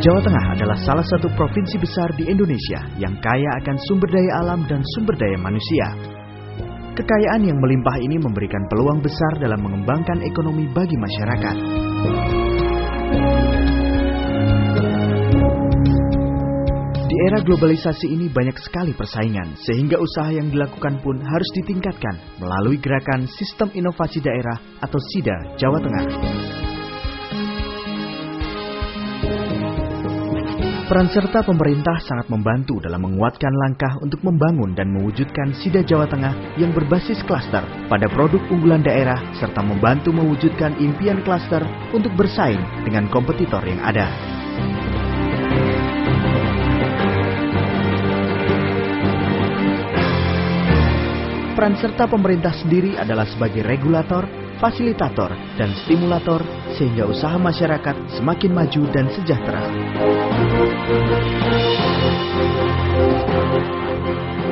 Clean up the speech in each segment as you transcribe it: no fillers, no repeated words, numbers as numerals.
Jawa Tengah adalah salah satu provinsi besar di Indonesia yang kaya akan sumber daya alam dan sumber daya manusia. Kekayaan yang melimpah ini memberikan peluang besar dalam mengembangkan ekonomi bagi masyarakat. Di era globalisasi ini banyak sekali persaingan, sehingga usaha yang dilakukan pun harus ditingkatkan melalui gerakan Sistem Inovasi Daerah atau SIDA Jawa Tengah. Peran serta pemerintah sangat membantu dalam menguatkan langkah untuk membangun dan mewujudkan SIDA Jawa Tengah yang berbasis klaster pada produk unggulan daerah serta membantu mewujudkan impian klaster untuk bersaing dengan kompetitor yang ada. Peran serta pemerintah sendiri adalah sebagai regulator, fasilitator, dan stimulator sehingga usaha masyarakat semakin maju dan sejahtera.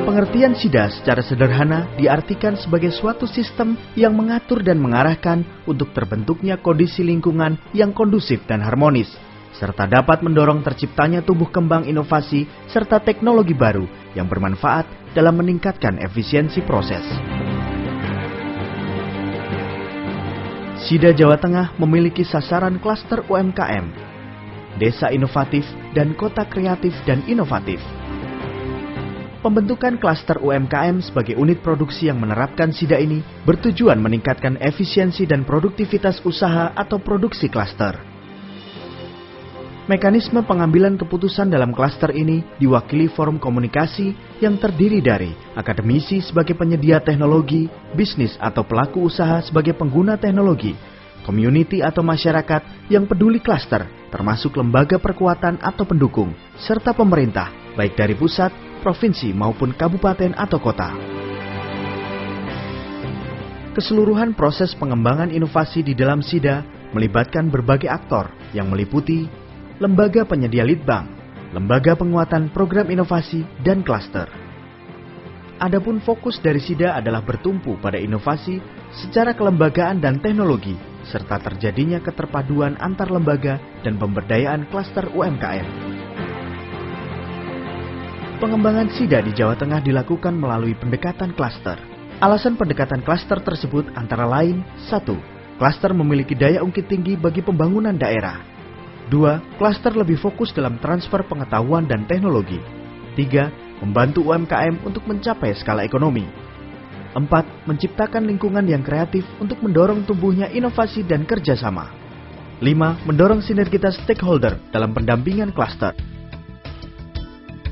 Pengertian SIDA secara sederhana diartikan sebagai suatu sistem yang mengatur dan mengarahkan untuk terbentuknya kondisi lingkungan yang kondusif dan harmonis, serta dapat mendorong terciptanya tumbuh kembang inovasi serta teknologi baru yang bermanfaat dalam meningkatkan efisiensi proses. SIDA Jawa Tengah memiliki sasaran klaster UMKM, desa inovatif, dan kota kreatif dan inovatif. Pembentukan klaster UMKM sebagai unit produksi yang menerapkan SIDA ini bertujuan meningkatkan efisiensi dan produktivitas usaha atau produksi klaster. Mekanisme pengambilan keputusan dalam klaster ini diwakili forum komunikasi yang terdiri dari akademisi sebagai penyedia teknologi, bisnis atau pelaku usaha sebagai pengguna teknologi, community atau masyarakat yang peduli klaster, termasuk lembaga perkuatan atau pendukung, serta pemerintah, baik dari pusat, provinsi maupun kabupaten atau kota. Keseluruhan proses pengembangan inovasi di dalam SIDA melibatkan berbagai aktor yang meliputi lembaga penyedia litbang, lembaga penguatan program inovasi, dan klaster. Adapun fokus dari SIDA adalah bertumpu pada inovasi secara kelembagaan dan teknologi, serta terjadinya keterpaduan antar lembaga dan pemberdayaan klaster UMKM. Pengembangan SIDA di Jawa Tengah dilakukan melalui pendekatan klaster. Alasan pendekatan klaster tersebut antara lain: 1. Klaster memiliki daya ungkit tinggi bagi pembangunan daerah. 2. Klaster lebih fokus dalam transfer pengetahuan dan teknologi. 3. Membantu UMKM untuk mencapai skala ekonomi. 4. Menciptakan lingkungan yang kreatif untuk mendorong tumbuhnya inovasi dan kerjasama. 5. Mendorong sinergitas stakeholder dalam pendampingan klaster.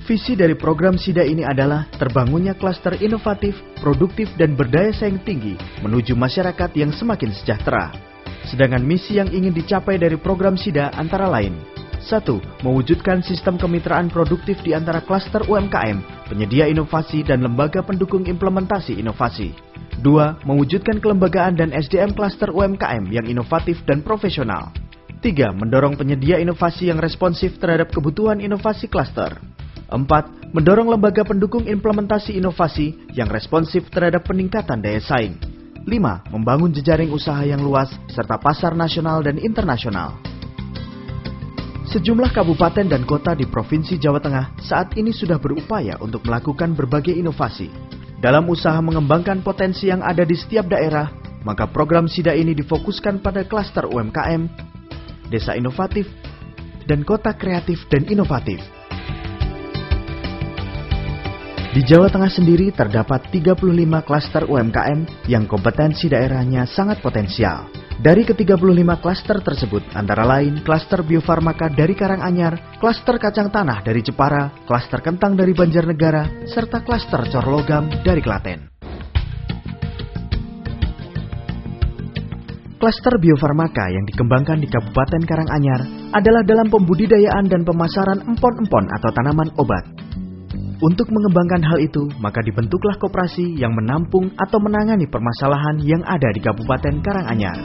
Visi dari program SIDA ini adalah terbangunnya klaster inovatif, produktif, dan berdaya saing tinggi menuju masyarakat yang semakin sejahtera. Sedangkan misi yang ingin dicapai dari program SIDA antara lain: 1. Mewujudkan sistem kemitraan produktif di antara klaster UMKM, penyedia inovasi, dan lembaga pendukung implementasi inovasi. 2. Mewujudkan kelembagaan dan SDM klaster UMKM yang inovatif dan profesional. 3. Mendorong penyedia inovasi yang responsif terhadap kebutuhan inovasi klaster. 4. Mendorong lembaga pendukung implementasi inovasi yang responsif terhadap peningkatan daya saing. 5. Membangun jejaring usaha yang luas serta pasar nasional dan internasional. Sejumlah kabupaten dan kota di Provinsi Jawa Tengah saat ini sudah berupaya untuk melakukan berbagai inovasi. Dalam usaha mengembangkan potensi yang ada di setiap daerah, maka program SIDA ini difokuskan pada klaster UMKM, desa inovatif, dan kota kreatif dan inovatif. Di Jawa Tengah sendiri terdapat 35 klaster UMKM yang kompetensi daerahnya sangat potensial. Dari ke-35 klaster tersebut antara lain klaster biofarmaka dari Karanganyar, klaster kacang tanah dari Jepara, klaster kentang dari Banjarnegara, serta klaster cor logam dari Klaten. Klaster biofarmaka yang dikembangkan di Kabupaten Karanganyar adalah dalam pembudidayaan dan pemasaran empon-empon atau tanaman obat. Untuk mengembangkan hal itu, maka dibentuklah koperasi yang menampung atau menangani permasalahan yang ada di Kabupaten Karanganyar.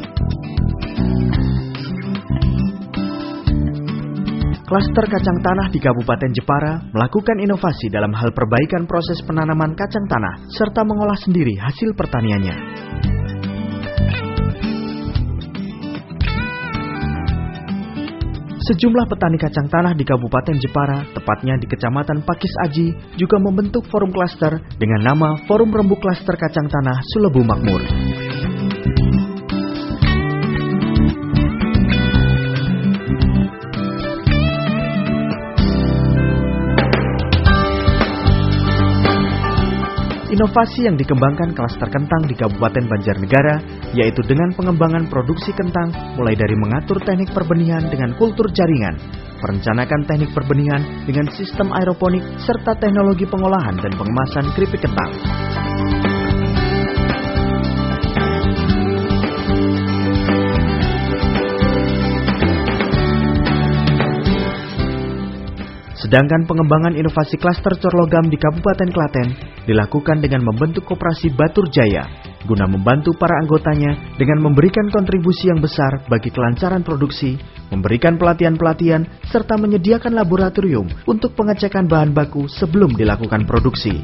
Klaster kacang tanah di Kabupaten Jepara melakukan inovasi dalam hal perbaikan proses penanaman kacang tanah serta mengolah sendiri hasil pertaniannya. Sejumlah petani kacang tanah di Kabupaten Jepara, tepatnya di Kecamatan Pakis Aji, juga membentuk forum klaster dengan nama Forum Rembuk Klaster Kacang Tanah Sulebu Makmur. Inovasi yang dikembangkan klaster kentang di Kabupaten Banjarnegara, yaitu dengan pengembangan produksi kentang mulai dari mengatur teknik perbenihan dengan kultur jaringan, merencanakan teknik perbenihan dengan sistem aeroponik, serta teknologi pengolahan dan pengemasan keripik kentang. Sedangkan pengembangan inovasi klaster corlogam di Kabupaten Klaten dilakukan dengan membentuk koperasi Batur Jaya guna membantu para anggotanya dengan memberikan kontribusi yang besar bagi kelancaran produksi, memberikan pelatihan-pelatihan, serta menyediakan laboratorium untuk pengecekan bahan baku sebelum dilakukan produksi.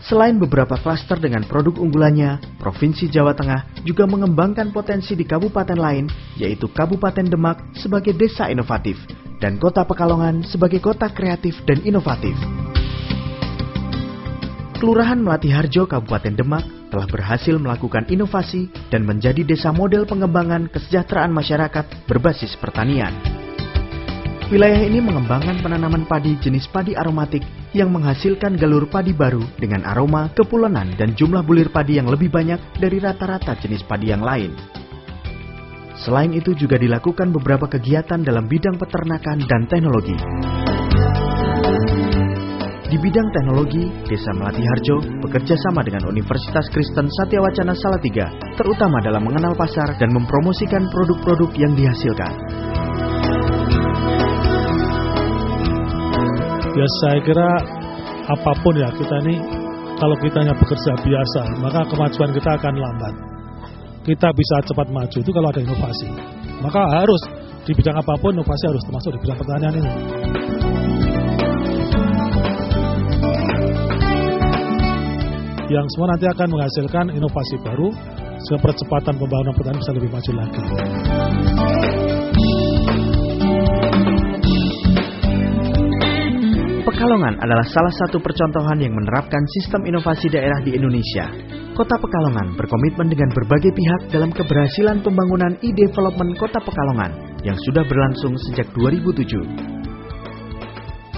Selain beberapa klaster dengan produk unggulannya, Provinsi Jawa Tengah juga mengembangkan potensi di kabupaten lain, yaitu Kabupaten Demak sebagai desa inovatif dan Kota Pekalongan sebagai kota kreatif dan inovatif. Kelurahan Melati Harjo, Kabupaten Demak telah berhasil melakukan inovasi dan menjadi desa model pengembangan kesejahteraan masyarakat berbasis pertanian. Wilayah ini mengembangkan penanaman padi jenis padi aromatik yang menghasilkan galur padi baru dengan aroma, kepulenan, dan jumlah bulir padi yang lebih banyak dari rata-rata jenis padi yang lain. Selain itu juga dilakukan beberapa kegiatan dalam bidang peternakan dan teknologi. Di bidang teknologi, Desa Melati Harjo bekerja sama dengan Universitas Kristen Satyawacana Salatiga, terutama dalam mengenal pasar dan mempromosikan produk-produk yang dihasilkan. Ya saya kira apapun ya kita ini, kalau kita hanya bekerja biasa, maka kemajuan kita akan lambat. Kita bisa cepat maju itu kalau ada inovasi. Maka harus di bidang apapun inovasi harus termasuk di bidang pertanian ini. Yang semua nanti akan menghasilkan inovasi baru, sehingga percepatan pembangunan pertanian bisa lebih maju lagi. Pekalongan adalah salah satu percontohan yang menerapkan sistem inovasi daerah di Indonesia. Kota Pekalongan berkomitmen dengan berbagai pihak dalam keberhasilan pembangunan e-development Kota Pekalongan yang sudah berlangsung sejak 2007.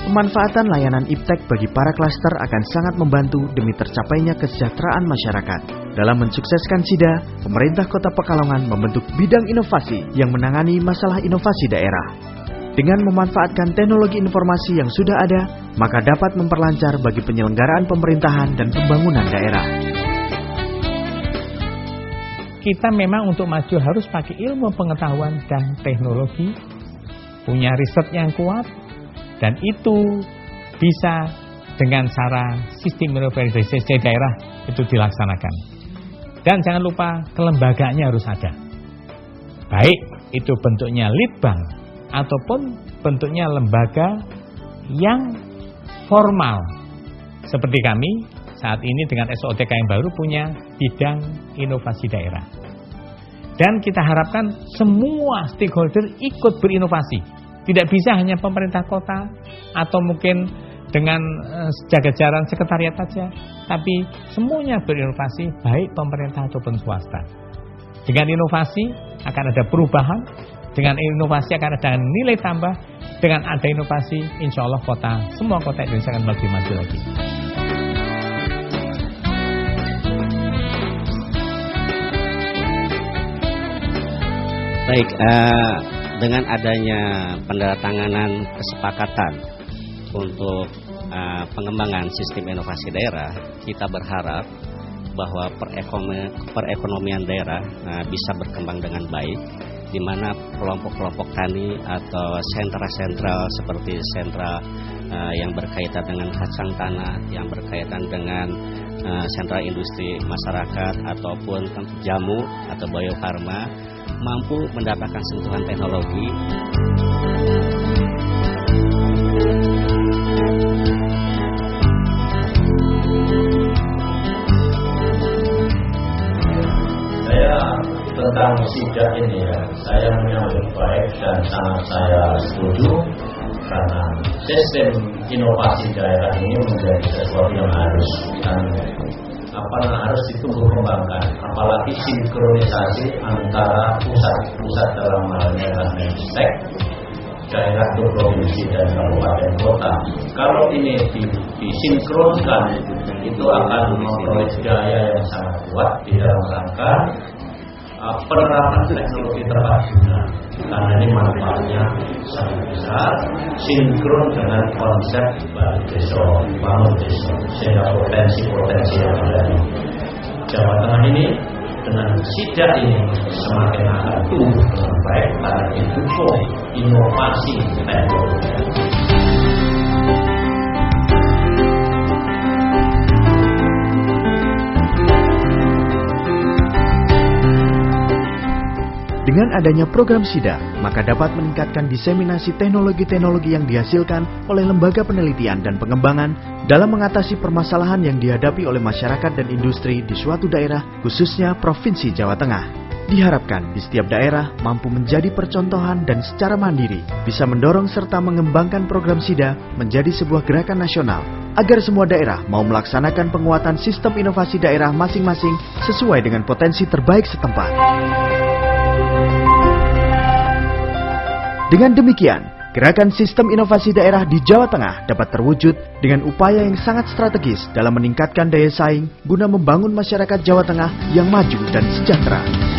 Pemanfaatan layanan iptek bagi para klaster akan sangat membantu demi tercapainya kesejahteraan masyarakat. Dalam mensukseskan SIDA, pemerintah Kota Pekalongan membentuk bidang inovasi yang menangani masalah inovasi daerah. Dengan memanfaatkan teknologi informasi yang sudah ada, maka dapat memperlancar bagi penyelenggaraan pemerintahan dan pembangunan daerah. Kita memang untuk maju harus pakai ilmu pengetahuan dan teknologi, punya riset yang kuat, dan itu bisa dengan cara sistem inovasi daerah itu dilaksanakan. Dan jangan lupa kelembagaannya harus ada. Baik itu bentuknya litbang ataupun bentuknya lembaga yang formal. Seperti kami saat ini dengan SOTK yang baru punya bidang inovasi daerah. Dan kita harapkan semua stakeholder ikut berinovasi. Tidak bisa hanya pemerintah kota atau mungkin dengan jajaran sekretariat saja, tapi semuanya berinovasi, baik pemerintah ataupun swasta. Dengan inovasi akan ada perubahan. Dengan inovasi akan ada nilai tambah. Dengan ada inovasi, insya Allah semua kota Indonesia akan lebih maju lagi. Baik, dengan adanya penandatanganan kesepakatan untuk pengembangan sistem inovasi daerah, kita berharap bahwa perekonomian daerah bisa berkembang dengan baik, di mana kelompok-kelompok tani atau sentra-sentra seperti sentra yang berkaitan dengan kacang tanah, yang berkaitan dengan sentra industri masyarakat ataupun jamu atau bio farma mampu mendapatkan sentuhan teknologi. dan sangat saya setuju karena sistem inovasi daerah ini menjadi sesuatu yang harus ditumbuh kembangkan, apalagi sinkronisasi antara pusat dalam halnya Menristek, daerah ke provinsi dan kabupaten kota. Kalau ini disinkronkan, itu akan memperoleh daya yang sangat kuat di dalam rangka penerapan teknologi tepat guna, karena ini manfaatnya sangat besar, sinkron dengan konsep Bali Desa, bangun desa, sehingga potensi-potensi yang ada di Jawa Tengah ini dengan SIDA ini semakin akan tumbuh dengan baik karena didukung inovasi teknologi. Dengan adanya program SIDA, maka dapat meningkatkan diseminasi teknologi-teknologi yang dihasilkan oleh lembaga penelitian dan pengembangan dalam mengatasi permasalahan yang dihadapi oleh masyarakat dan industri di suatu daerah, khususnya Provinsi Jawa Tengah. Diharapkan di setiap daerah mampu menjadi percontohan dan secara mandiri bisa mendorong serta mengembangkan program SIDA menjadi sebuah gerakan nasional agar semua daerah mau melaksanakan penguatan sistem inovasi daerah masing-masing sesuai dengan potensi terbaik setempat. Dengan demikian, gerakan sistem inovasi daerah di Jawa Tengah dapat terwujud dengan upaya yang sangat strategis dalam meningkatkan daya saing guna membangun masyarakat Jawa Tengah yang maju dan sejahtera.